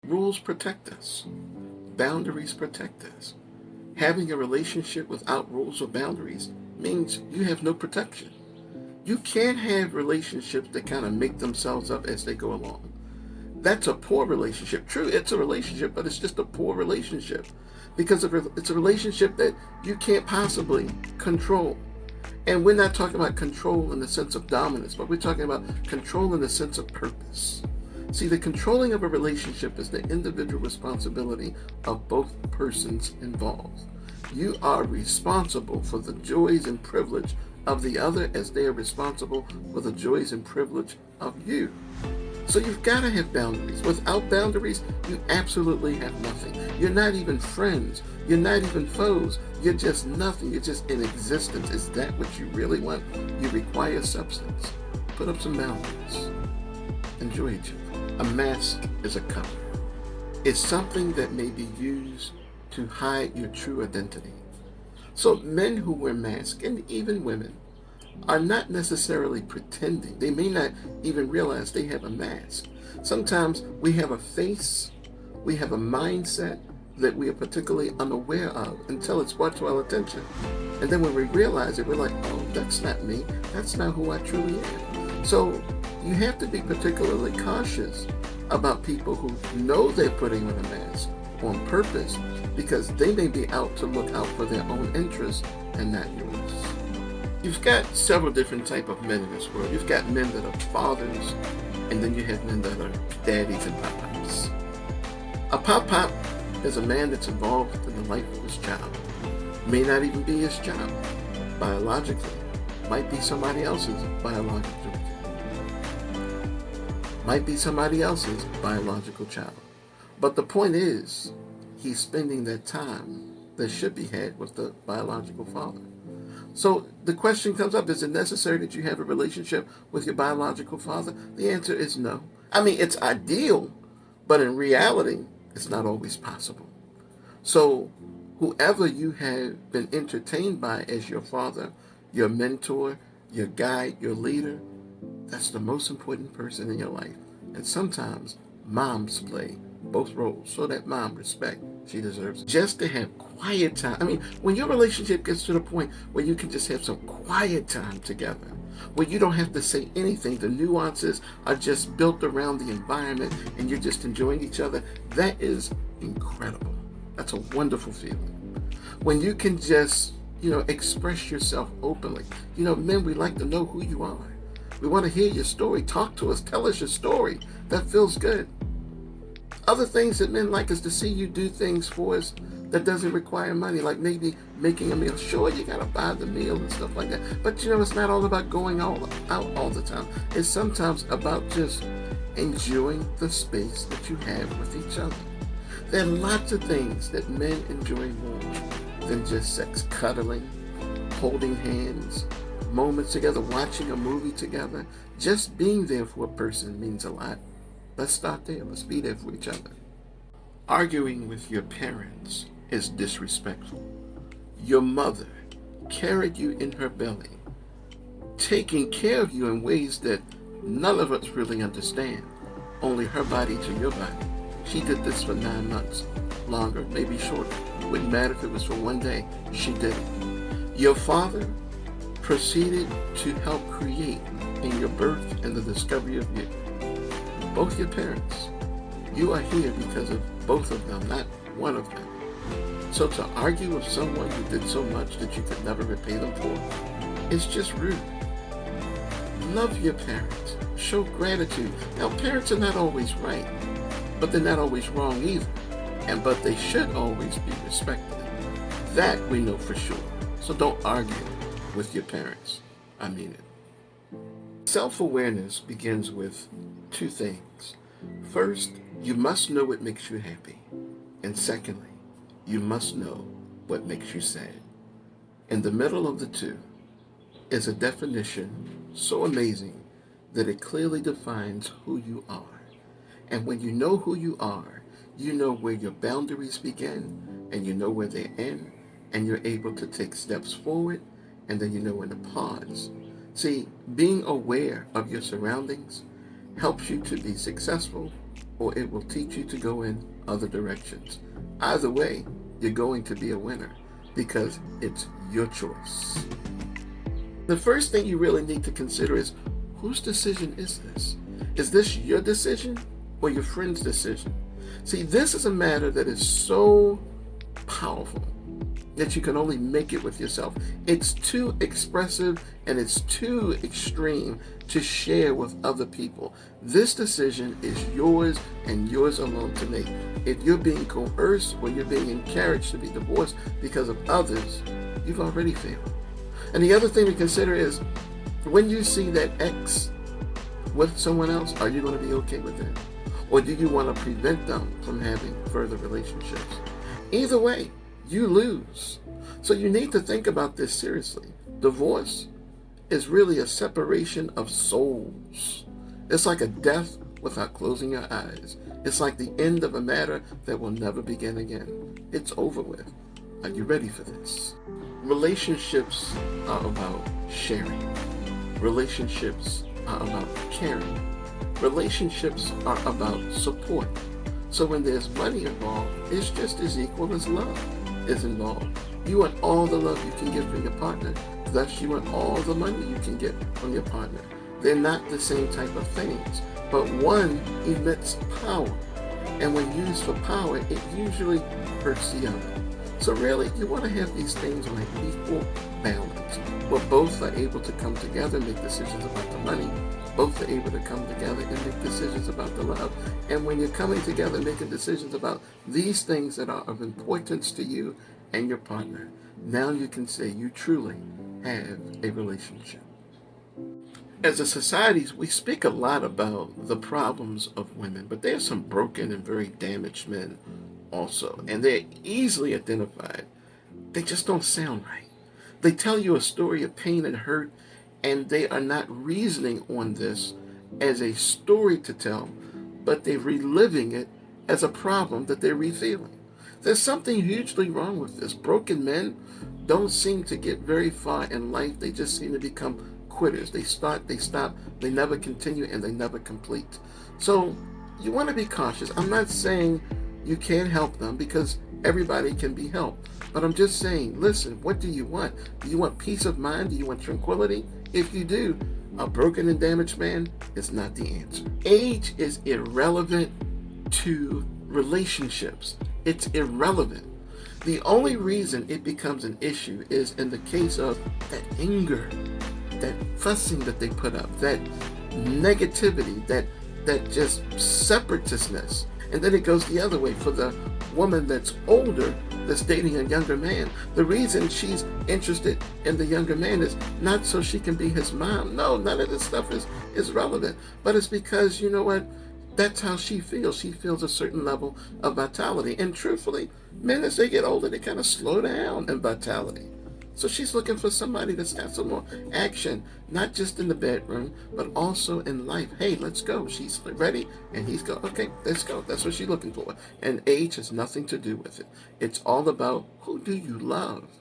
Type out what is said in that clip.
Rules protect us. Boundaries protect us. Having a relationship without rules or boundaries means you have no protection. You can't have relationships that kind of make themselves up as they go along. That's a poor relationship. True, it's a relationship, but it's just a poor relationship because it's a relationship that you can't possibly control. And we're not talking about control in the sense of dominance, but we're talking about control in the sense of purpose. See, the controlling of a relationship is the individual responsibility of both persons involved. You are responsible for the joys and privilege of the other as they are responsible for the joys and privilege of you. So you've got to have boundaries. Without boundaries, you absolutely have nothing. You're not even friends. You're not even foes. You're just nothing. You're just in existence. Is that what you really want? You require substance. Put up some boundaries. Enjoy each other. A mask is a cover. It's something that may be used to hide your true identity. So men who wear masks, and even women, are not necessarily pretending. They may not even realize they have a mask. Sometimes we have a face, we have a mindset that we are particularly unaware of until it's brought to our attention. And then when we realize it, we're like, oh, that's not me. That's not who I truly am. So you have to be particularly cautious about people who know they're putting on a mask on purpose because they may be out to look out for their own interests and not yours. You've got several different types of men in this world. You've got men that are fathers, and then you have men that are daddies and pop-pops. A pop-pop is a man that's involved in the life of his child. May not even be his child, biologically. Might be somebody else's biological child. Might be somebody else's biological child. But the point is, he's spending that time that should be had with the biological father. So the question comes up, is it necessary that you have a relationship with your biological father? The answer is no. I mean, it's ideal, but in reality, it's not always possible. So whoever you have been entertained by as your father, your mentor, your guide, your leader, that's the most important person in your life. And sometimes moms play both roles so that mom respect she deserves just to have quiet time. I mean, when your relationship gets to the point where you can just have some quiet time together, where you don't have to say anything, the nuances are just built around the environment and you're just enjoying each other, that is incredible. That's a wonderful feeling. When you can just, express yourself openly. Men, we like to know who you are. We want to hear your story. Talk to us. Tell us your story. That feels good. Other things that men like is to see you do things for us that doesn't require money, like maybe making a meal. Sure, you got to buy the meal and stuff like that. But it's not all about going out all the time. It's sometimes about just enjoying the space that you have with each other. There are lots of things that men enjoy more than just sex. Cuddling, holding hands, moments together, watching a movie together. Just being there for a person means a lot. Let's start there. Let's be there for each other. Arguing with your parents is disrespectful. Your mother carried you in her belly, taking care of you in ways that none of us really understand. Only her body to your body. She did this for 9 months, longer, maybe shorter. Wouldn't matter if it was for one day. She did it. Your father proceeded to help create in your birth and the discovery of you. Both your parents. You are here because of both of them, not one of them. So to argue with someone who did so much that you could never repay them for, it's just rude. Love your parents. Show gratitude. Now, parents are not always right, but they're not always wrong either. But they should always be respected. That we know for sure. So don't argue with your parents. I mean it. Self-awareness begins with 2 things. First, you must know what makes you happy. And secondly, you must know what makes you sad. In the middle of the two is a definition so amazing that it clearly defines who you are. And when you know who you are, you know where your boundaries begin and you know where they end, and you're able to take steps forward, and then you know when to pause. See, being aware of your surroundings helps you to be successful or it will teach you to go in other directions. Either way, you're going to be a winner because it's your choice. The first thing you really need to consider is, whose decision is this? Is this your decision or your friend's decision? See, this is a matter that is so powerful that you can only make it with yourself. It's too expressive and it's too extreme to share with other people. This decision is yours and yours alone to make. If you're being coerced or you're being encouraged to be divorced because of others, you've already failed. And the other thing to consider is, when you see that ex with someone else, are you going to be okay with that? Or do you want to prevent them from having further relationships? Either way, you lose. So you need to think about this seriously. Divorce is really a separation of souls. It's like a death without closing your eyes. It's like the end of a matter that will never begin again. It's over with. Are you ready for this? Relationships are about sharing. Relationships are about caring. Relationships are about support. So when there's money involved, it's just as equal as love is involved. You want all the love you can get from your partner, thus you want all the money you can get from your partner. They're not the same type of things, but one emits power, and when used for power, it usually hurts the other. So really, you want to have these things on an equal balance, where both are able to come together and make decisions about the money, both are able to come together and make decisions about the love. And when you're coming together making decisions about these things that are of importance to you and your partner, now you can say you truly have a relationship. As a society, we speak a lot about the problems of women, but there are some broken and very damaged men also, and they're easily identified. They just don't sound right. They tell you a story of pain and hurt, and they are not reasoning on this as a story to tell, but they're reliving it as a problem that they're refeeling. There's something hugely wrong with this. Broken men don't seem to get very far in life. They just seem to become quitters. They start, they stop, they never continue, and they never complete. So you want to be cautious. I'm not saying you can't help them, because everybody can be helped. But I'm just saying, listen, what do you want? Do you want peace of mind? Do you want tranquility? If you do, a broken and damaged man is not the answer. Age is irrelevant to relationships. It's irrelevant. The only reason it becomes an issue is in the case of that anger, that fussing that they put up, that negativity, that just separatistness. And then it goes the other way for the woman that's older, that's dating a younger man. The reason she's interested in the younger man is not so she can be his mom. No, none of this stuff is relevant. But it's because, you know what? That's how she feels. She feels a certain level of vitality. And truthfully, men, as they get older, they kind of slow down in vitality. So she's looking for somebody that's got some more action, not just in the bedroom, but also in life. Hey, let's go. She's ready, and he's go. Okay, let's go. That's what she's looking for. And age has nothing to do with it. It's all about, who do you love?